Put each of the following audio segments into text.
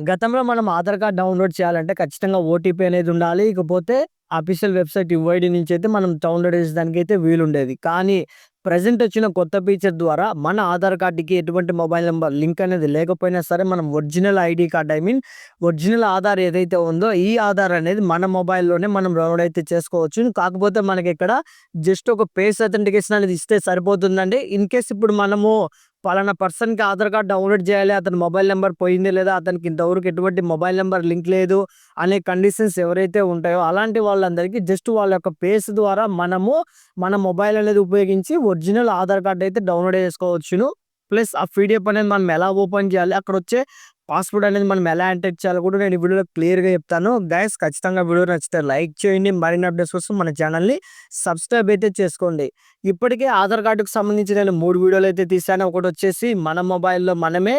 గతంలో మనం Aadhaar card download చేయాలంటే ఖచ్చితంగా ఓటీపీ అనేది ఉండాలి. ఇకపోతే అఫీషియల్ వెబ్‌సైట్ యుఐడీ నుంచైతే మనం డౌన్‌లోడ్ చేసేదానికైతే వీలుండేది. కానీ ప్రెజెంట్ వచ్చిన కొత్త ఫీచర్ ద్వారా మన ఆధార్ కార్డ్‌కి ఎటువంటి మొబైల్ నంబర్ లింక్ అనేది లేకపోయినా సరే మనం original ID card original Aadhaar ఏదైతే ఉందో ఈ ఆధార్ అనేది మన మొబైల్‌లోనే మనం డౌన్‌లోడ్ అయితే చేసుకోవచ్చు. కాకపోతే మనకిక్కడ జస్ట్ ఒక ఫేస్ అథెంటికేషన్ అనేది ఇస్తే సరిపోతుందండి. ఇన్‌కేస్ ఇప్పుడు మనము పలానా పర్సన్‌కి ఆధార్ కార్డ్ డౌన్‌లోడ్ చేయాలి. అతని మొబైల్ నంబర్ పోయింది లేదా అతనికి ఇంతవరకు ఎటువంటి మొబైల్ నంబర్ లింక్ లేదు అనే కండిషన్స్ ఎవరైతే ఉంటాయో అలాంటి వాళ్ళందరికీ జస్ట్ వాళ్ళ యొక్క ఫేస్ ద్వారా మనము మన మొబైల్ అనేది ఉపయోగించి ఒరిజినల్ ఆధార్ కార్డ్ అయితే డౌన్‌లోడ్ చేసుకోవచ్చును. ప్లస్ ఆ పీడిఎఫ్ అనేది మనం ఎలా ఓపెన్ చేయాలి, అక్కడొచ్చే పాస్‌వర్డ్ అనేది మనం ఎలా ఎంటర్ చేయాలో కూడా నేను ఈ వీడియోలో క్లియర్‌గా చెప్తాను. గైస్ ఖచ్చితంగా వీడియో నచ్చితే లైక్ చేయండి. మరిన్ని అప్డేట్స్ కోసం మన ఛానల్‌ని సబ్స్క్రైబ్ అయితే చేసుకోండి. ఇప్పటికే ఆధార్ కార్డ్‌కి సంబంధించి నేను 3 వీడియోలైతే తీశాను. ఒకటొచ్చేసి మన మొబైల్‌లో మనమే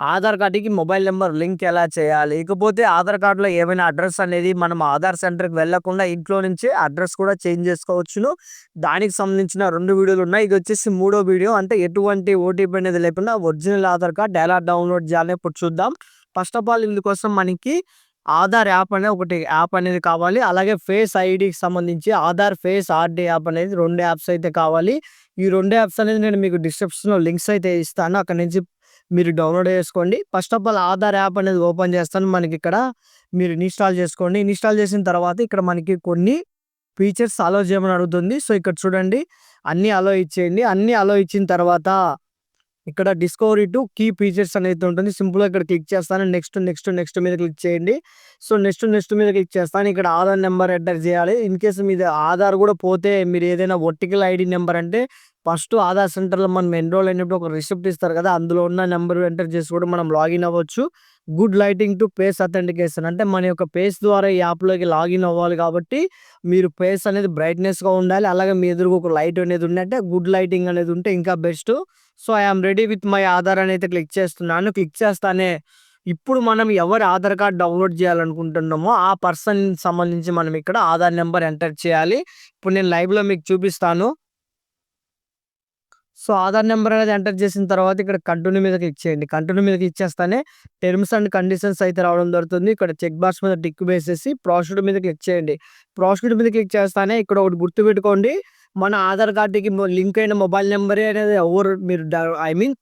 ఆధార్ కార్డ్‌కి మొబైల్ నంబర్ లింక్ ఎలా చేయాలి. ఇకపోతే ఆధార్ కార్డ్‌లో ఏమైనా అడ్రెస్ అనేది మనం ఆధార్ సెంటర్‌కి వెళ్ళకుండా ఇంట్లో నుంచే అడ్రెస్ కూడా చేంజ్ చేసుకోవచ్చును. దానికి సంబంధించిన 2 వీడియోలున్నాయి. ఇదొచ్చేసి మూడో వీడియో. అంటే ఎటువంటి ఓటీపీ అనేది లేకుండా ఒరిజినల్ ఆధార్ కార్డ్ ఎలా డౌన్‌లోడ్ చేయాలో ఇప్పుడు చూద్దాం. ఫస్ట్ ఆఫ్ ఆల్ ఇందుకోసం మనకి ఆధార్ యాప్ అనేది కావాలి. అలాగే ఫేస్ ఐడీకి సంబంధించి ఆధార్ ఫేస్ ఆర్‌డీ యాప్ అనేది 2 యాప్స్ అయితే కావాలి. ఈ 2 యాప్స్ అనేది నేను మీకు డిస్క్రిప్షన్‌లో లింక్స్ అయితే ఇస్తాను. అక్కడి నుంచి మీరు డౌన్‌లోడ్ చేసుకోండి. First of all Aadhaar app అనేది ఓపెన్ చేస్తాను. మనకిక్కడ మీరు ఇన్‌స్టాల్ చేసుకోండి. ఇన్‌స్టాల్ చేసిన తర్వాత ఇక్కడ మనకి కొన్ని ఫీచర్స్ అలో చేయమని అడుగుతుంది. సో, ఇక్కడ చూడండి అన్నీ అలో ఇచ్చేయండి. అన్నీ అలో ఇచ్చిన తర్వాత ఇక్కడ డిస్కవరీ టు కీ ఫీచర్స్ అనేది ఉంటుంది. సింపుల్‌గా ఇక్కడ క్లిక్ చేస్తాను. నెక్స్ట్ మీద క్లిక్ చేయండి. సో, నెక్స్ట్ మీద క్లిక్ చేస్తాను. ఇక్కడ ఆధార్ నంబర్ ఎంటర్ చేయాలి. ఇన్‌కేస్ మీది ఆధార్ కూడా పోతే మీరు ఏదైనా వర్టికల్ ఐడీ నంబర్ అంటే ఫస్ట్ ఆధార్ సెంటర్‌లో మనం ఎన్రోల్ అయినప్పుడు ఒక రిసిప్ట్ ఇస్తారు కదా! అందులో ఉన్న నంబర్ ఎంటర్ చేసి కూడా మనం లాగిన్ అవ్వచ్చు. Good lighting to face authentication అంటే మన యొక్క ఫేస్ ద్వారా ఈ యాప్‌లోకి లాగిన్ అవ్వాలి కాబట్టి మీరు ఫేస్ అనేది బ్రైట్‌నెస్‌గా ఉండాలి. అలాగే మీ ఎదురుగా ఒక లైట్ అనేది ఉందంటే గుడ్ లైటింగ్ అనేది ఉంటే ఇంకా best. So, I am ready with my Aadhaar అని అయితే క్లిక్ చేస్తున్నాను. క్లిక్ చేస్తానే ఇప్పుడు మనం ఎవరి ఆధార్ కార్డ్ డౌన్‌లోడ్ చేయాలనుకుంటున్నామో ఆ పర్సన్ సంబంధించి మనం ఇక్కడ ఆధార్ నంబర్ ఎంటర్ చేయాలి. ఇప్పుడు నేను లైవ్‌లో మీకు చూపిస్తాను. సో, ఆధార్ నంబర్ అనేది ఎంటర్ చేసిన తర్వాత ఇక్కడ కంటిన్యూ మీద క్లిక్ చేయండి. కంటిన్యూ మీద క్లిక్ చేస్తానే టర్మ్స్ అండ్ కండిషన్స్ అయితే రావడం జరుగుతుంది. ఇక్కడ చెక్ బాక్స్ మీద టిక్ వేసేసి ప్రాసీడ్ మీద క్లిక్ చేయండి. ప్రాసీడ్ మీద క్లిక్ చేస్తానే ఇక్కడ ఒకటి గుర్తుపెట్టుకోండి. మన ఆధార్ కార్డ్‌కి లింక్ అయిన మొబైల్ నంబరే అనేది ఎవరు మీరు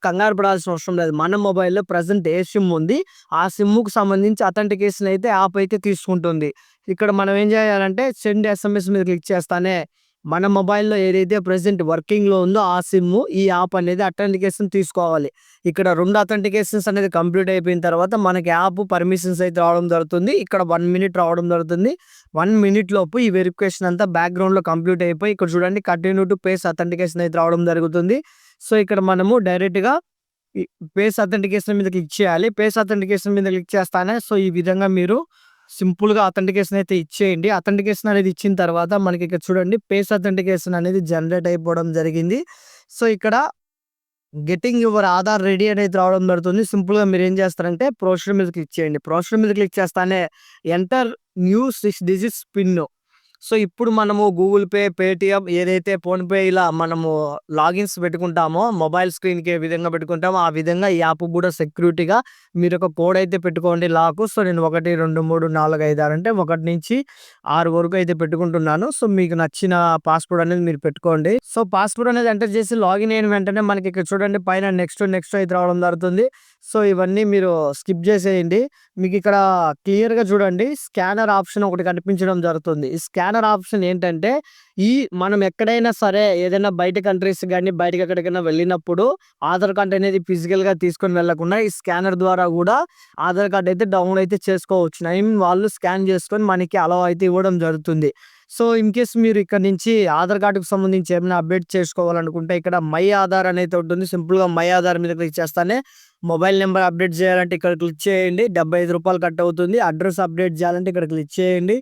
కంగారు పడాల్సిన అవసరం లేదు. మన మొబైల్‌లో ప్రెజెంట్ ఏ సిమ్ ఉంది, ఆ సిమ్‌కి సంబంధించి అథెంటికేషన్ అయితే యాప్ అయితే తీసుకుంటుంది. ఇక్కడ మనం ఏం చేయాలంటే సెండ్ ఎస్ఎంఎస్ మీద క్లిక్ చేస్తానే మన మొబైల్‌లో ఏదైతే ప్రెజెంట్ వర్కింగ్‌లో ఉందో ఆ సిమ్ము, ఈ యాప్ అనేది అథెంటికేషన్ తీసుకోవాలి. ఇక్కడ 2 అథెంటికేషన్స్ అనేది కంప్లీట్ అయిపోయిన తర్వాత మనకి యాప్ పర్మిషన్స్ అయితే రావడం జరుగుతుంది. ఇక్కడ 1 మినిట్ రావడం జరుగుతుంది. 1 మినిట్ లోపు ఈ వెరిఫికేషన్ అంతా బ్యాక్‌గ్రౌండ్‌లో కంప్లీట్ అయిపోయి ఇక్కడ చూడండి కంటిన్యూ టు ఫేస్ అథెంటికేషన్ అయితే రావడం జరుగుతుంది. సో, ఇక్కడ మనము డైరెక్ట్‌గా ఈ ఫేస్ అథెంటికేషన్ మీద క్లిక్ చేయాలి. ఫేస్ అథెంటికేషన్ మీద క్లిక్ చేస్తానే సో, ఈ విధంగా మీరు సింపుల్‌గా అథెంటికేషన్ అయితే ఇచ్చేయండి. అథెంటికేషన్ అనేది ఇచ్చిన తర్వాత మనకి ఇక్కడ చూడండి ఫేస్ అథెంటికేషన్ అనేది జనరేట్ అయిపోవడం జరిగింది. సో, ఇక్కడ గెట్టింగ్ యువర్ ఆధార్ రెడీ అనేది రావడం జరుగుతుంది. సింపుల్‌గా మీరేం చేస్తారంటే ప్రొసీడ్ మీద క్లిక్ చేయండి. ప్రొసీడ్ మీద క్లిక్ చేస్తానే enter new 6 digits pin. So, ఇప్పుడు మనము గూగుల్ పే, పేటీఎం ఏదైతే ఫోన్‌పే ఇలా మనము లాగిన్స్ పెట్టుకుంటామో మొబైల్ స్క్రీన్‌కి ఏ విధంగా పెట్టుకుంటామో ఆ విధంగా ఈ యాప్ కూడా సెక్యూరిటీగా మీరొక కోడ్ అయితే పెట్టుకోండి లాకు. సో, నేను 1, 2, 3, 4, 5, 6 అంటే 1 నుంచి 6 వరకు అయితే పెట్టుకుంటున్నాను. సో, మీకు నచ్చిన పాస్‌వర్డ్ అనేది మీరు పెట్టుకోండి. సో, పాస్‌వర్డ్ అనేది ఎంటర్ చేసి లాగిన్ అయిన వెంటనే మనకి ఇక్కడ చూడండి పైన నెక్స్ట్ అయితే రావడం జరుగుతుంది. సో, ఇవన్నీ మీరు స్కిప్ చేసేయండి. మీకిక్కడ క్లియర్‌గా చూడండి స్కానర్ ఆప్షన్ ఒకటి కనిపించడం జరుగుతుంది. ఈ స్కానర్ ఆప్షన్ ఏంటంటే, మనం ఎక్కడైనా సరే ఏదైనా బయట కంట్రీస్ గాని, బయటకి ఎక్కడికైనా వెళ్ళినప్పుడు ఆధార్ కార్డ్ అనేది ఫిజికల్‌గా తీసుకొని వెళ్ళకుండా ఈ స్కానర్ ద్వారా గూడా ఆధార్ కార్డ్ అయితే డౌన్‌లోడ్ అయితే చేసుకోవచ్చు. వాళ్ళు స్కాన్ చేసుకొని మనకి అలౌ అయితే ఇవ్వడం జరుగుతుంది. సో, ఇన్‌కేస్ మీరు ఇక్కడ నుంచి ఆధార్ కార్డ్‌కి సంబంధించి ఏమైనా అప్డేట్ చేసుకోవాలనుకుంటే ఇక్కడ మై ఆధార్ అనేది ఉంటుంది. సింపుల్‌గా మై ఆధార్ మీద క్లిక్ చేస్తానే మొబైల్ నంబర్ అప్డేట్ చేయాలంటే ఇక్కడ క్లిక్ చేయండి. రూ. 75 కట్ అవుతుంది. అడ్రెస్ అప్డేట్ చేయాలంటే ఇక్కడ క్లిక్ చేయండి.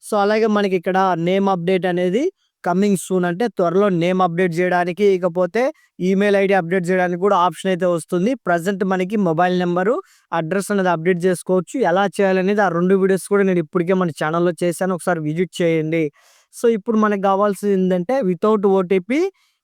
సో, అలాగే మనకి ఇక్కడ నేమ్ అప్డేట్ అనేది కమింగ్ సూన్ అంటే త్వరలో నేమ్ అప్డేట్ చేయడానికి, ఇకపోతే ఈమెయిల్ ఐడీ అప్డేట్ చేయడానికి కూడా ఆప్షన్ అయితే వస్తుంది. ప్రెజెంట్ మనకి మొబైల్ నంబరు, అడ్రెస్ అనేది అప్డేట్ చేసుకోవచ్చు. ఎలా చేయాలనేది ఆ 2 వీడియోస్ కూడా నేను ఇప్పటికే మన ఛానెల్‌లో చేశాను. ఒకసారి విజిట్ చేయండి. సో, ఇప్పుడు మనకు కావాల్సింది ఏందంటే వితౌట్ ఓటీపీ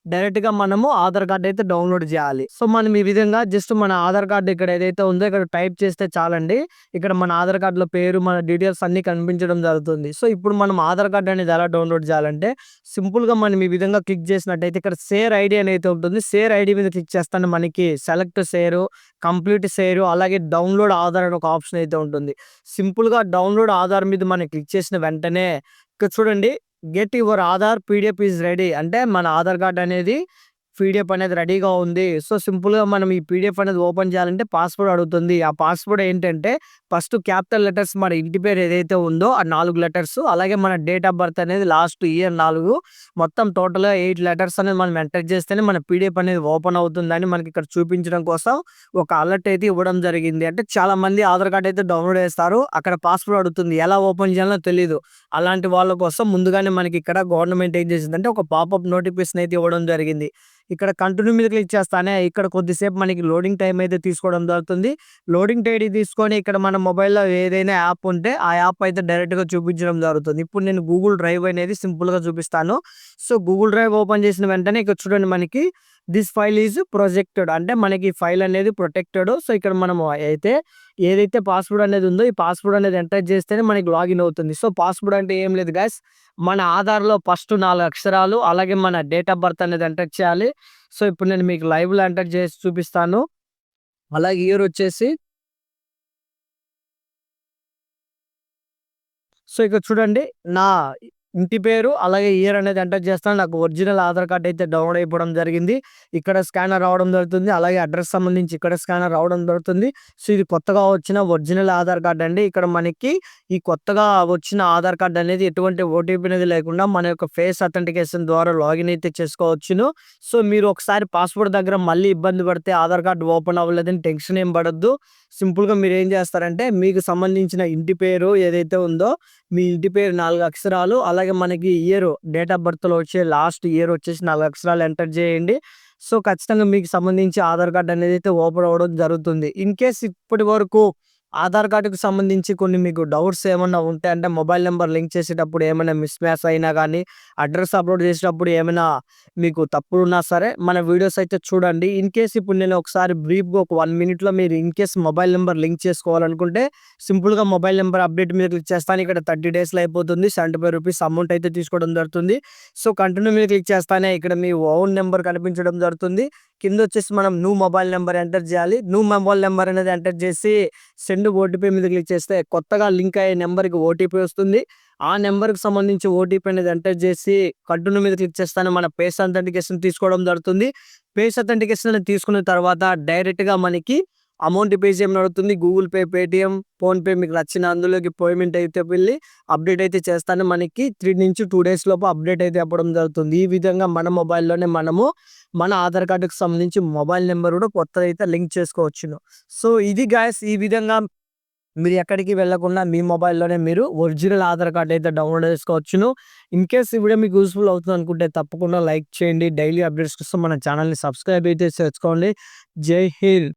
డైరెక్ట్‌గా మనము ఆధార్ కార్డ్ అయితే డౌన్‌లోడ్ జేయాలి. సో, మనం ఈ విధంగా జస్ట్ మన ఆధార్ కార్డ్ ఇక్కడ ఏదైతే ఉందో ఇక్కడ టైప్ చేస్తే చాలండి. ఇక్కడ మన ఆధార్ కార్డ్‌లో పేరు, మన డీటెయిల్స్ అన్నీ కనిపించడం జరుగుతుంది. సో, ఇప్పుడు మనం ఆధార్ కార్డ్ అనేది ఎలా డౌన్‌లోడ్ జేయాలంటే సింపుల్‌గా మనం ఈ విధంగా క్లిక్ చేసినట్టయితే ఇక్కడ షేర్ ఐడీ అనైతే ఉంటుంది. షేర్ ఐడీ మీద క్లిక్ చేస్తానే మనకి సెలెక్ట్ షేరు, కంప్లీట్ షేరు, అలాగే డౌన్‌లోడ్ ఆధార్ అని ఒక ఆప్షన్ అయితే ఉంటుంది. సింపుల్‌గా డౌన్‌లోడ్ ఆధార్ మీద మనం క్లిక్ చేసిన వెంటనే ఇక్కడ చూడండి, get your Aadhaar PDF is ready అంటే మన ఆధార్ కార్డ్ అనేది పీడిఎఫ్ అనేది రెడీగా ఉంది. సో, సింపుల్‌గా మనం ఈ పీడిఎఫ్ అనేది ఓపెన్ చేయాలంటే పాస్‌వర్డ్ అడుగుతుంది. ఆ పాస్‌వర్డ్ ఏంటంటే ఫస్ట్ క్యాపిటల్ లెటర్స్ మన ఇంటి పేరు ఏదైతే ఉందో ఆ 4 లెటర్స్, అలాగే మన డేట్ ఆఫ్ బర్త్ అనేది లాస్ట్ ఇయర్ 4, మొత్తం టోటల్‌గా 8 లెటర్స్ అనేది మనం ఎంటర్ చేస్తేనే మన పీడిఎఫ్ అనేది ఓపెన్ అవుతుందని మనకి ఇక్కడ చూపించడం కోసం ఒక అలర్ట్ అయితే ఇవ్వడం జరిగింది. అంటే చాలా మంది ఆధార్ కార్డ్ అయితే డౌన్‌లోడ్ చేస్తారు. అక్కడ పాస్‌వర్డ్ అడుగుతుంది. ఎలా ఓపెన్ చేయాలో తెలీదు. అలాంటి వాళ్ళ కోసం ముందుగానే మనకి ఇక్కడ గవర్నమెంట్ ఏం చేసిందంటే ఒక పాపప్ నోటిఫికేషన్ అయితే ఇవ్వడం జరిగింది. ఇక్కడ కంటిన్యూ మీద క్లిక్ చేస్తానే ఇక్కడ కొద్దిసేపు మనకి లోడింగ్ టైం అయితే తీసుకోవడం జరుగుతుంది. లోడింగ్ టైం తీసుకొని ఇక్కడ మన మొబైల్‌లో ఏదైనా యాప్ ఉంటే ఆ యాప్ అయితే డైరెక్ట్‌గా చూపించడం జరుగుతుంది. ఇప్పుడు నేను గూగుల్ డ్రైవ్ అనేది సింపుల్‌గా చూపిస్తాను. సో, గూగుల్ డ్రైవ్ ఓపెన్ చేసిన వెంటనే ఇక్కడ చూడండి మనకి దిస్ ఫైల్ ఈజ్ ప్రొజెక్టెడ్ అంటే మనకి ఫైల్ అనేది ప్రొటెక్టెడ్. సో, ఇక్కడ మనము అయితే ఏదైతే పాస్‌వర్డ్ అనేది ఉందో ఈ పాస్‌వర్డ్ అనేది ఎంటర్ చేస్తేనే మనకి లాగిన్ అవుతుంది. సో, పాస్‌వర్డ్ అంటే ఏం లేదు గైస్, మన ఆధార్‌లో ఫస్ట్ 4 అక్షరాలు, అలాగే మన డేట్ ఆఫ్ బర్త్ అనేది ఎంటర్ చేయాలి. సో, ఇప్పుడు నేను మీకు లైవ్‌లో ఎంటర్ చేసి చూపిస్తాను. అలాగే ఇయర్ వచ్చేసి సో, ఇక్కడ చూడండి నా ఇంటి పేరు, అలాగే ఇయర్ అనేది ఎంటర్ చేస్తాను. నాకు ఒరిజినల్ ఆధార్ కార్డ్ అయితే డౌన్‌లోడ్ అయిపోవడం జరిగింది. ఇక్కడ స్కానర్ రావడం జరుగుతుంది. అలాగే అడ్రెస్ సంబంధించి ఇక్కడ స్కానర్ రావడం జరుగుతుంది. సో, ఇది కొత్తగా వచ్చిన ఒరిజినల్ ఆధార్ కార్డ్ అండి. ఇక్కడ మనకి ఈ కొత్తగా వచ్చిన ఆధార్ కార్డ్ అనేది ఎటువంటి ఓటీపీ అనేది లేకుండా మన యొక్క ఫేస్ అథెంటికేషన్ ద్వారా లాగిన్ అయితే చేసుకోవచ్చును. సో, మీరు ఒకసారి పాస్‌వర్డ్ దగ్గర మళ్ళీ ఇబ్బంది పడితే ఆధార్ కార్డ్ ఓపెన్ అవ్వలేదని టెన్షన్ ఏం పడొద్దు. సింపుల్‌గా మీరేం చేస్తారంటే మీకు సంబంధించిన ఇంటి పేరు ఏదైతే ఉందో మీ ఇంటి పేరు 4 అక్షరాలు, అలాగే మనకి ఇయర్ డేట్ ఆఫ్ బర్త్‌లో వచ్చే లాస్ట్ ఇయర్ వచ్చేసి 4 అక్షరాలు ఎంటర్ చేయండి. సో, ఖచ్చితంగా మీకు సంబంధించి ఆధార్ కార్డ్ అనేది అయితే ఓపెన్ అవ్వడం జరుగుతుంది. ఇన్‌కేస్ ఇప్పటి వరకు ఆధార్ కార్డ్‌కి సంబంధించి కొన్ని మీకు డౌట్స్ ఏమన్నా ఉంటే అంటే మొబైల్ నంబర్ లింక్ చేసేటప్పుడు ఏమైనా మిస్ మ్యాచ్ అయినా గానీ, అడ్రెస్ అప్‌లోడ్ చేసేటప్పుడు ఏమైనా మీకు తప్పులున్నా సరే మన వీడియోస్ అయితే చూడండి. ఇన్‌కేస్ ఇప్పుడు నేను ఒకసారి బ్రీఫ్‌గా ఒక 1 మినిట్‌లో మీరు ఇన్‌కేస్ మొబైల్ నంబర్ లింక్ చేసుకోవాలనుకుంటే సింపుల్‌గా మొబైల్ నంబర్ అప్డేట్ మీద క్లిక్ చేస్తాను. ఇక్కడ 30 డేస్‌లో అయిపోతుంది. ₹75 అమౌంట్ అయితే తీసుకోవడం జరుగుతుంది. సో, కంటిన్యూ మీద క్లిక్ చేస్తానే ఇక్కడ మీ ఓన్ నంబర్ కనిపించడం జరుగుతుంది. కిందొచ్చేసి మనం న్యూ మొబైల్ నంబర్ ఎంటర్ చేయాలి. న్యూ మొబైల్ నంబర్ అనేది ఎంటర్ చేసి సెండ్ ఓటీపీ మీద క్లిక్ చేస్తే కొత్తగా లింక్ అయ్యే నంబర్‌కి ఓటీపీ వస్తుంది. ఆ నంబర్‌కి సంబంధించి ఓటీపీ అనేది ఎంటర్ చేసి కంటిన్యూ మీద క్లిక్ చేస్తానే మన ఫేస్ అథెంటికేషన్ తీసుకోవడం జరుగుతుంది. ఫేస్ అథెంటికేషన్ అనేది తీసుకున్న తర్వాత డైరెక్ట్‌గా మనకి అమౌంట్ పే చేయమని అడుగుతుంది. గూగుల్ పే, పేటీఎం, ఫోన్‌పే మీకు నచ్చిన అందులోకి పేమెంట్ అయితే వెళ్ళి అప్డేట్ అయితే చేస్తానే మనకి 3-2 డేస్ లోపు అప్డేట్ అయితే అవ్వడం జరుగుతుంది. ఈ విధంగా మన మొబైల్‌లోనే మనము మన ఆధార్ కార్డ్‌కి సంబంధించి మొబైల్ నంబర్ కూడా కొత్తదైతే లింక్ చేసుకోవచ్చును. సో, ఇది గైస్ ఈ విధంగా మీరు ఎక్కడికి వెళ్ళకుండా మీ మొబైల్‌లోనే మీరు ఒరిజినల్ ఆధార్ కార్డ్ అయితే డౌన్‌లోడ్ చేసుకోవచ్చును. ఇన్‌కేస్ ఈ వీడియో మీకు యూజ్‌ఫుల్ అవుతుంది అనుకుంటే తప్పకుండా లైక్ చేయండి. డైలీ అప్డేట్స్ కోసం మన ఛానెల్‌ని సబ్స్క్రైబ్ అయితే చేసుకోండి. జై హింద్.